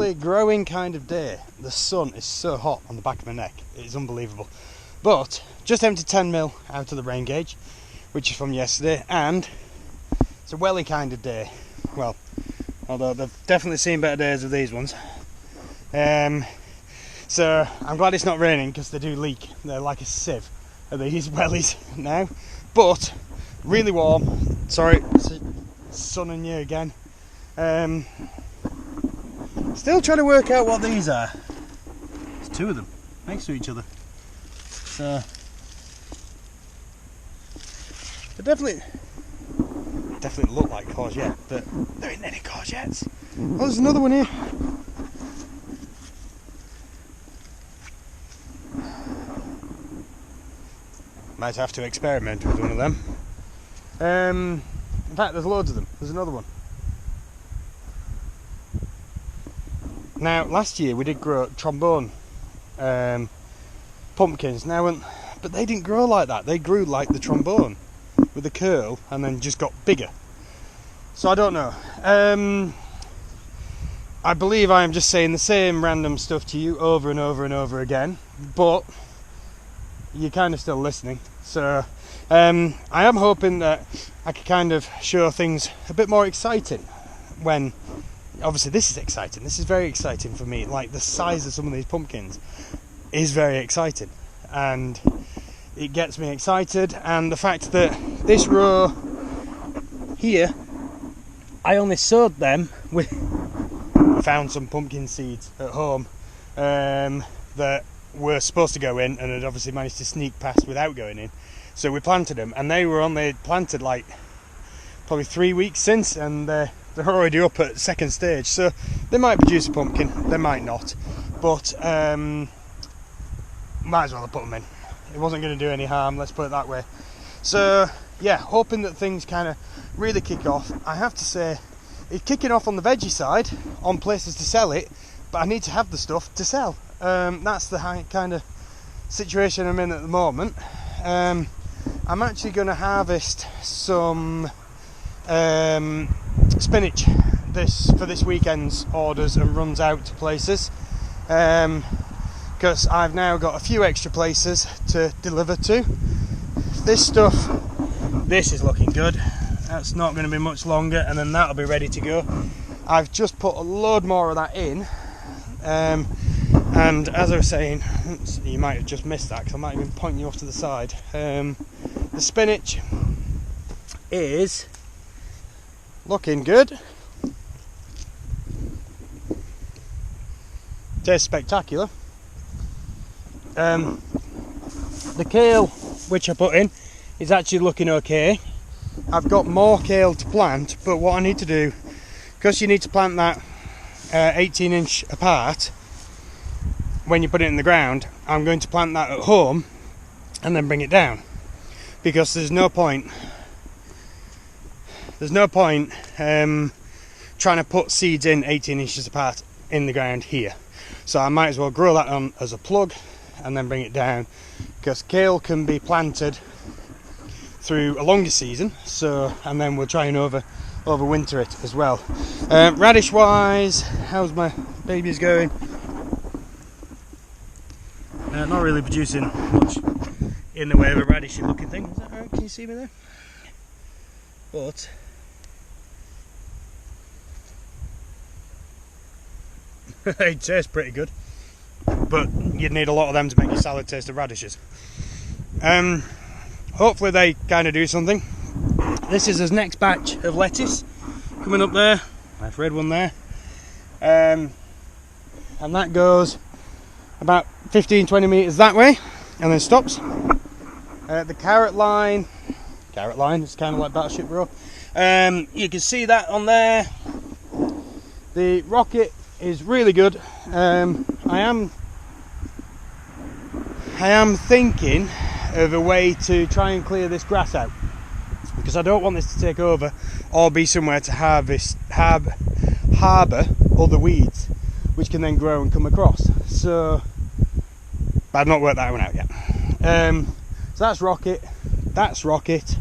lovely growing kind of day. The sun is so hot on the back of my neck, it's unbelievable. But just emptied 10 mil out of the rain gauge, which is from yesterday, and it's a welly kind of day. Well, although they've definitely seen better days of these ones. So I'm glad it's not raining, because they do leak. They're like a sieve of these wellies now. But really warm. Sorry, sunning you again. Still trying to work out what these are. There's two of them next to each other. So they definitely look like courgette, but there ain't any courgettes. Oh, there's another one here. Might have to experiment with one of them. In fact, there's loads of them. There's another one. Now, last year we did grow trombone pumpkins. But they didn't grow like that. They grew like the trombone, with a curl, and then just got bigger. So I don't know. I believe I am just saying the same random stuff to you over and over and over again, but you're kind of still listening. So I am hoping that I can kind of show things a bit more exciting when, obviously this is exciting, this is very exciting for me. Like, the size of some of these pumpkins is very exciting, and it gets me excited. And the fact that this row here, I only sowed them with, I found some pumpkin seeds at home that were supposed to go in, and had obviously managed to sneak past without going in. So we planted them, and they were only planted like probably 3 weeks since, and they're already up at second stage. So they might produce a pumpkin, they might not, but might as well have put them in. It wasn't going to do any harm, let's put it that way. So yeah, hoping that things kind of really kick off. I have to say, it's kicking off on the veggie side, on places to sell it, but I need to have the stuff to sell. That's the kind of situation I'm in at the moment. I'm actually going to harvest some spinach for this weekend's orders and runs out to places, because I've now got a few extra places to deliver to. This is looking good. That's not going to be much longer, and then that'll be ready to go. I've just put a load more of that in, and as I was saying, you might have just missed that because I might have been pointing you off to the side. The spinach is looking good. Tastes spectacular. The kale, which I put in, is actually looking okay. I've got more kale to plant, but what I need to do, because you need to plant that 18-inch apart when you put it in the ground, I'm going to plant that at home and then bring it down, because there's no point trying to put seeds in 18 inches apart in the ground here. So I might as well grow that on as a plug and then bring it down, because kale can be planted through a longer season, so, and then we'll try and overwinter it as well. Radish wise, how's my babies going? Not really producing much in the way of a radishy looking thing. Is that right? Can you see me there? But it tastes pretty good, but you'd need a lot of them to make your salad taste of radishes. Hopefully they kind of do something. This is his next batch of lettuce coming up there. Nice red one there. And that goes about 15-20 metres that way and then stops. The carrot line, it's kind of like Battleship Row. You can see that on there. The rocket is really good. I am thinking of a way to try and clear this grass out, because I don't want this to take over or be somewhere to harbour other weeds which can then grow and come across. So, but I've not worked that one out yet. So that's rocket.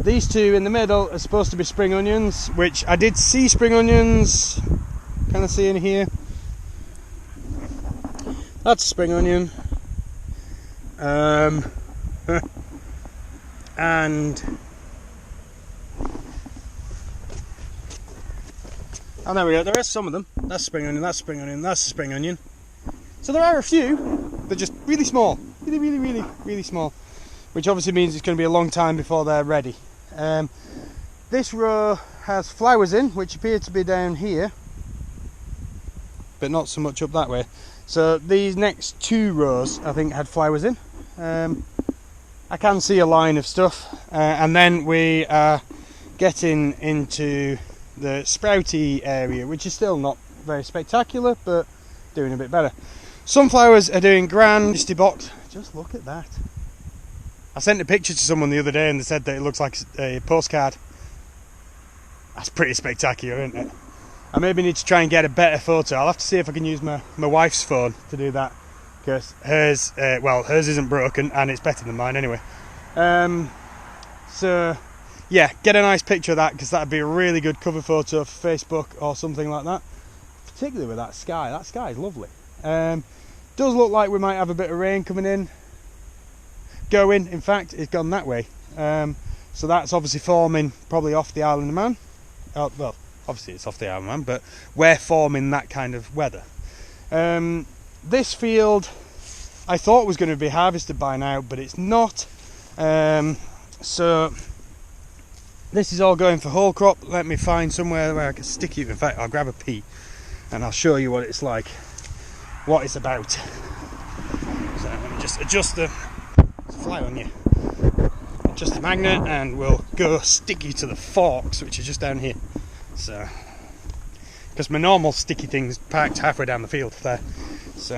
These two in the middle are supposed to be spring onions, which I did see spring onions, kind of see in here. That's a spring onion. And there we go. There are some of them. That's spring onion, that's spring onion, that's a spring onion. So there are a few. They're just really small. Really small. Which obviously means it's going to be a long time before they're ready. This row has flowers in, which appear to be down here, but not so much up that way. So these next 2 rows, I think, had flowers in. I can see a line of stuff, and then we are getting into the sprouty area, which is still not very spectacular, but doing a bit better. Sunflowers are doing grand. Just look at that. I sent a picture to someone the other day and they said that it looks like a postcard. That's pretty spectacular, isn't it? I maybe need to try and get a better photo. I'll have to see if I can use my wife's phone to do that, because hers isn't broken and it's better than mine anyway. So yeah, get a nice picture of that, because that'd be a really good cover photo for Facebook or something like that, particularly with that sky. That sky is lovely. Does look like we might have a bit of rain coming in. In fact, it's gone that way. So that's obviously forming probably off the Isle of Man. Well, obviously it's off the Isle of Man, but we're forming that kind of weather. This field I thought was going to be harvested by now, but it's not. So this is all going for whole crop. Let me find somewhere where I can stick you. In fact, I'll grab a pea and I'll show you what it's like, what it's about. So let me just adjust the fly on you. Adjust the magnet and we'll go stick you to the forks, which are just down here. So, because my normal sticky thing's parked halfway down the field there. So,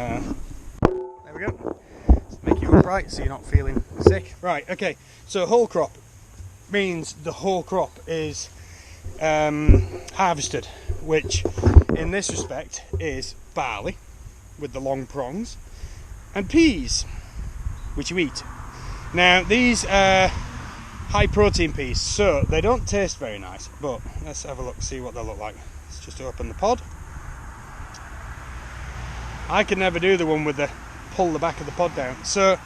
there we go. Let's make you upright so you're not feeling sick. Right, okay. So whole crop means the whole crop is harvested, which in this respect is barley with the long prongs and peas, which you eat. Now these are high protein peas, so they don't taste very nice, but let's have a look, see what they look like. Let's just open the pod. I can never do the one with the pull the back of the pod down. So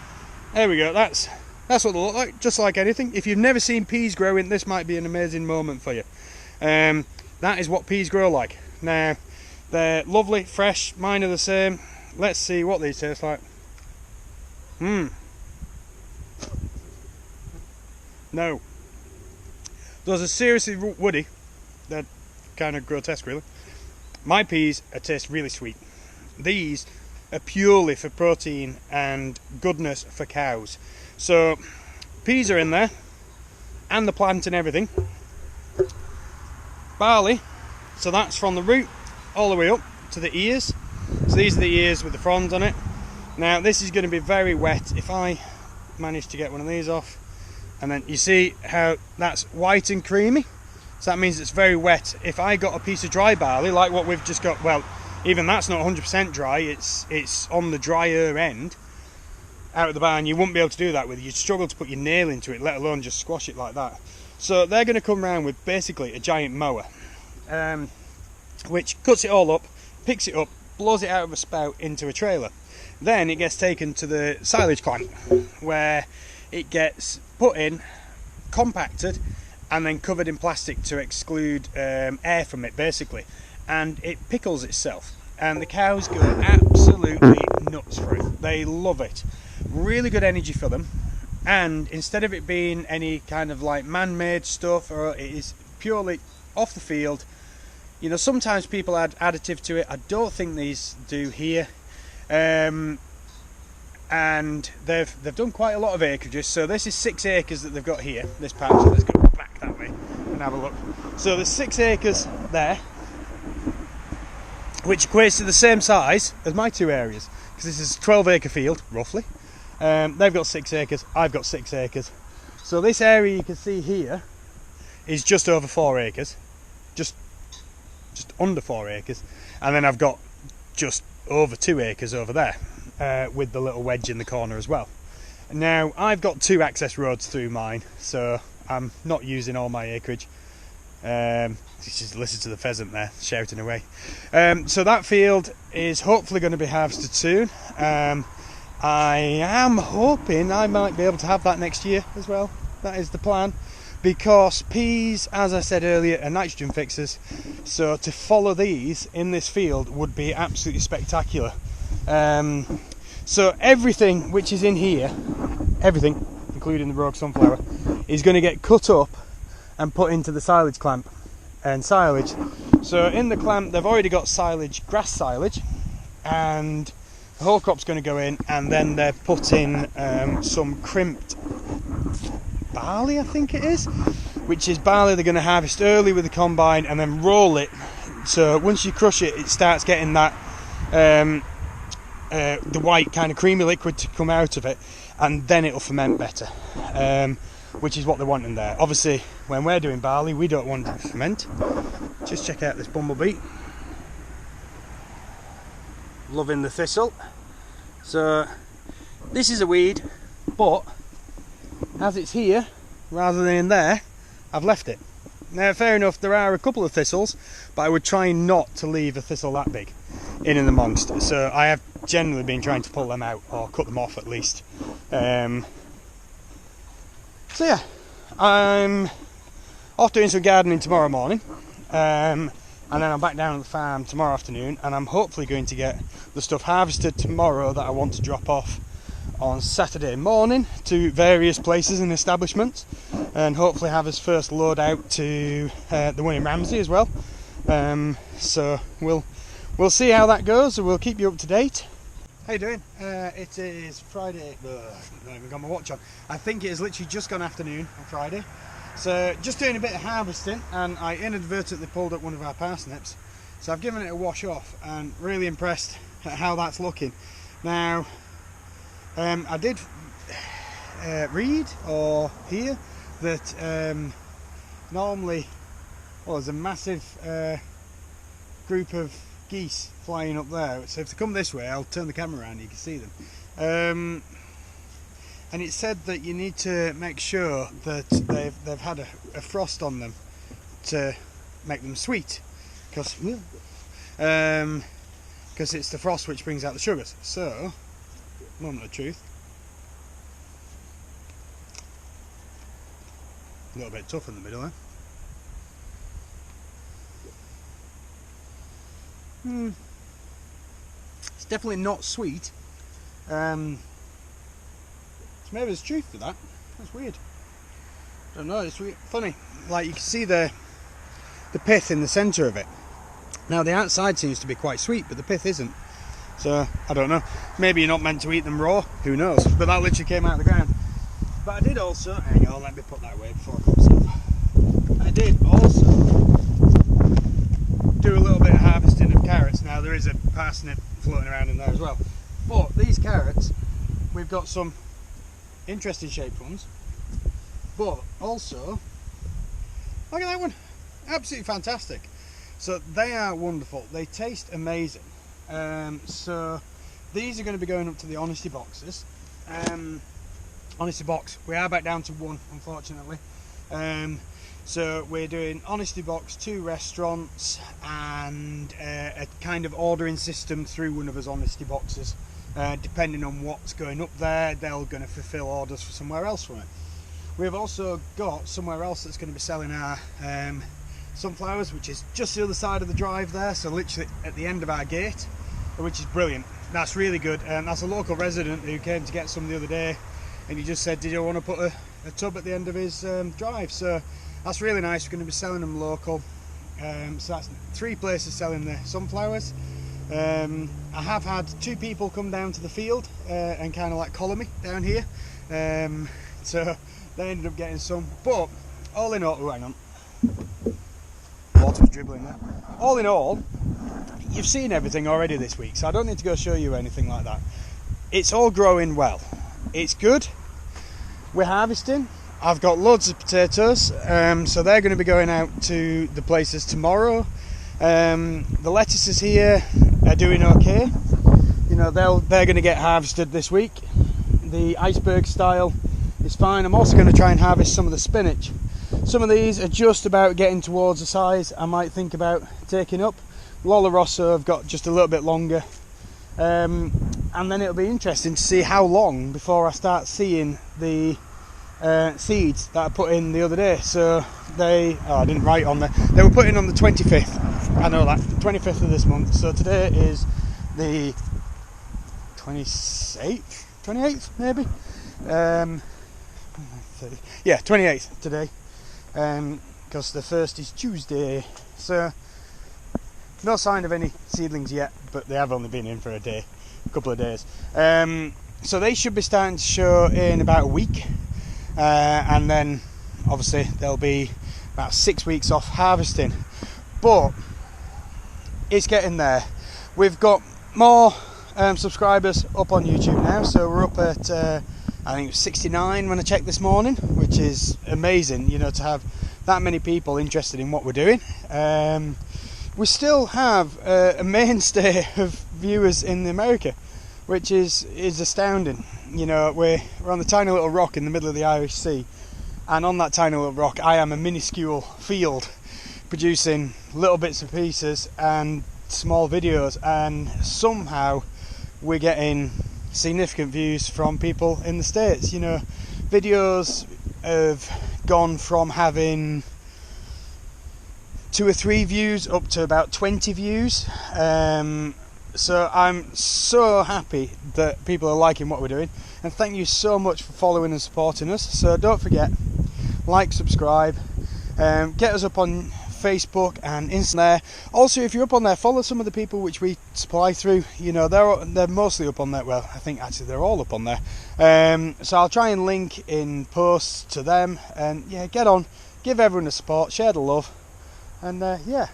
there we go, that's what they look like, just like anything. If you've never seen peas growing, this might be an amazing moment for you. That is what peas grow like. Now they're lovely, fresh, mine are the same. Let's see what these taste like. No, those are seriously woody. They're kind of grotesque, really. My peas taste really sweet. These are purely for protein and goodness for cows. So peas are in there, and the plant and everything. Barley, so that's from the root all the way up to the ears. So these are the ears with the fronds on it. Now this is going to be very wet. If I manage to get one of these off, and then you see how that's white and creamy, so that means it's very wet. If I got a piece of dry barley like what we've just got, well, even that's not 100% dry, it's on the drier end out of the barn, you wouldn't be able to do that with. You'd struggle to put your nail into it, let alone just squash it like that. So they're going to come around with basically a giant mower, which cuts it all up, picks it up, blows it out of a spout into a trailer. Then it gets taken to the silage clamp, where it gets put in, compacted, and then covered in plastic to exclude air from it, basically. And it pickles itself, and the cows go absolutely nuts for it. They love it. Really good energy for them, and instead of it being any kind of like man-made stuff, or it is purely off the field. You know, sometimes people add additive to it. I don't think these do here. And they've done quite a lot of acreages. So this is 6 acres that they've got here, this patch. Let's go back that way and have a look. So there's 6 acres there, which equates to the same size as my 2 areas, because this is a 12-acre field roughly. They've got 6 acres, I've got 6 acres. So this area you can see here is just over 4 acres, just under 4 acres, and then I've got just over 2 acres over there, with the little wedge in the corner as well. Now I've got 2 access roads through mine, so I'm not using all my acreage. Just listen to the pheasant there shouting away. So that field is hopefully going to be harvested soon. I am hoping I might be able to have that next year as well. That is the plan, because peas, as I said earlier, are nitrogen fixers, so to follow these in this field would be absolutely spectacular. So everything which is in here, everything including the rogue sunflower, is going to get cut up and put into the silage clamp and silage. So in the clamp they've already got silage, grass silage, and the whole crop's going to go in, and then they're putting some crimped barley, I think it is, which is barley they're going to harvest early with the combine and then roll it. So once you crush it, it starts getting that the white kind of creamy liquid to come out of it, and then it'll ferment better, which is what they want in there. Obviously when we're doing barley, we don't want it to ferment. Just check out this bumblebee, loving the thistle. So this is a weed, but as it's here rather than in there, I've left it. Now fair enough, there are a couple of thistles, but I would try not to leave a thistle that big in and amongst, so I have generally been trying to pull them out or cut them off at least. So yeah, I'm off doing some gardening tomorrow morning, and then I'm back down at the farm tomorrow afternoon, and I'm hopefully going to get the stuff harvested tomorrow that I want to drop off on Saturday morning to various places and establishments, and hopefully have his first load out to the one in Ramsey as well. So we'll see how that goes, and we'll keep you up to date. How you doing? It is Friday. I've not even got my watch on. I think it is literally just gone afternoon on Friday. So just doing a bit of harvesting, and I inadvertently pulled up one of our parsnips. So I've given it a wash off, and really impressed at how that's looking. Now, I did read or hear that normally, well, there's a massive group of geese flying up there. So if they come this way, I'll turn the camera around, you can see them. And it said that you need to make sure that they've had a frost on them to make them sweet, because it's the frost which brings out the sugars. So, moment of truth. A little bit tough in the middle, It's definitely not sweet. So maybe there's truth to that. That's weird. Don't know, it's weird. Funny. Like, you can see the pith in the centre of it. Now the outside seems to be quite sweet, but the pith isn't. So, I don't know. Maybe you're not meant to eat them raw, who knows. But that literally came out of the ground. But I did also, hang on, let me put that away before I cut stuff. I did also do a little bit of harvesting of carrots. Now there is a parsnip floating around in there as well. But these carrots, we've got some interesting shaped ones. But also, look at that one. Absolutely fantastic. So they are wonderful. They taste amazing. So these are going to be going up to the Honesty boxes. Honesty box, we are back down to one, unfortunately. So we're doing Honesty box, 2 restaurants, and a kind of ordering system through one of his Honesty boxes. Depending on what's going up there, they're going to fulfill orders for somewhere else from it. We've also got somewhere else that's going to be selling our sunflowers, which is just the other side of the drive there, so literally at the end of our gate, which is brilliant. That's really good. That's a local resident who came to get some the other day, and he just said, did you want to put a tub at the end of his drive? So that's really nice. We're going to be selling them local. So that's 3 places selling the sunflowers. I have had 2 people come down to the field and kind of like collar me down here, so they ended up getting some. But all in all, oh, hang on, water's dribbling there. All in all, you've seen everything already this week, so I don't need to go show you anything like that. It's all growing well. It's good. We're harvesting. I've got loads of potatoes, so they're going to be going out to the places tomorrow. The lettuces here are doing okay. You know, they're going to get harvested this week. The iceberg style is fine. I'm also going to try and harvest some of the spinach. Some of these are just about getting towards the size I might think about taking up. Lola Rosso have got just a little bit longer, and then it'll be interesting to see how long before I start seeing the seeds that I put in the other day. So I didn't write on there, they were put in on the 25th, I know that, 25th of this month. So today is the 28th maybe, yeah, 28th today, because the 1st is Tuesday. So no sign of any seedlings yet, but they have only been in for a couple of days. So they should be starting to show in about a week, and then obviously they'll be about 6 weeks off harvesting. But it's getting there. We've got more subscribers up on YouTube now, so we're up at I think it was 69 when I checked this morning, which is amazing, you know, to have that many people interested in what we're doing. We still have a mainstay of viewers in America, which is astounding. You know, we're on the tiny little rock in the middle of the Irish Sea, and on that tiny little rock I am a minuscule field producing little bits and pieces and small videos, and somehow we're getting significant views from people in the States. You know, videos have gone from having 2 or 3 views up to about 20 views. So I'm so happy that people are liking what we're doing, and thank you so much for following and supporting us. So don't forget, like, subscribe, get us up on Facebook and Instagram there. Also, if you're up on there, follow some of the people which we supply through. You know, they're mostly up on there. Well, I think actually they're all up on there. So I'll try and link in posts to them, and yeah, get on, give everyone the support, share the love, and yeah,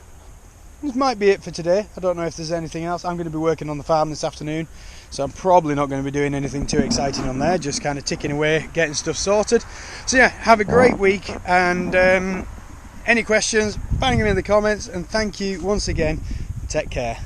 this might be it for today. I don't know if there's anything else. I'm going to be working on the farm this afternoon, so I'm probably not going to be doing anything too exciting on there, just kind of ticking away, getting stuff sorted. So yeah, have a great week, and any questions, bang them in the comments, and thank you once again. Take care.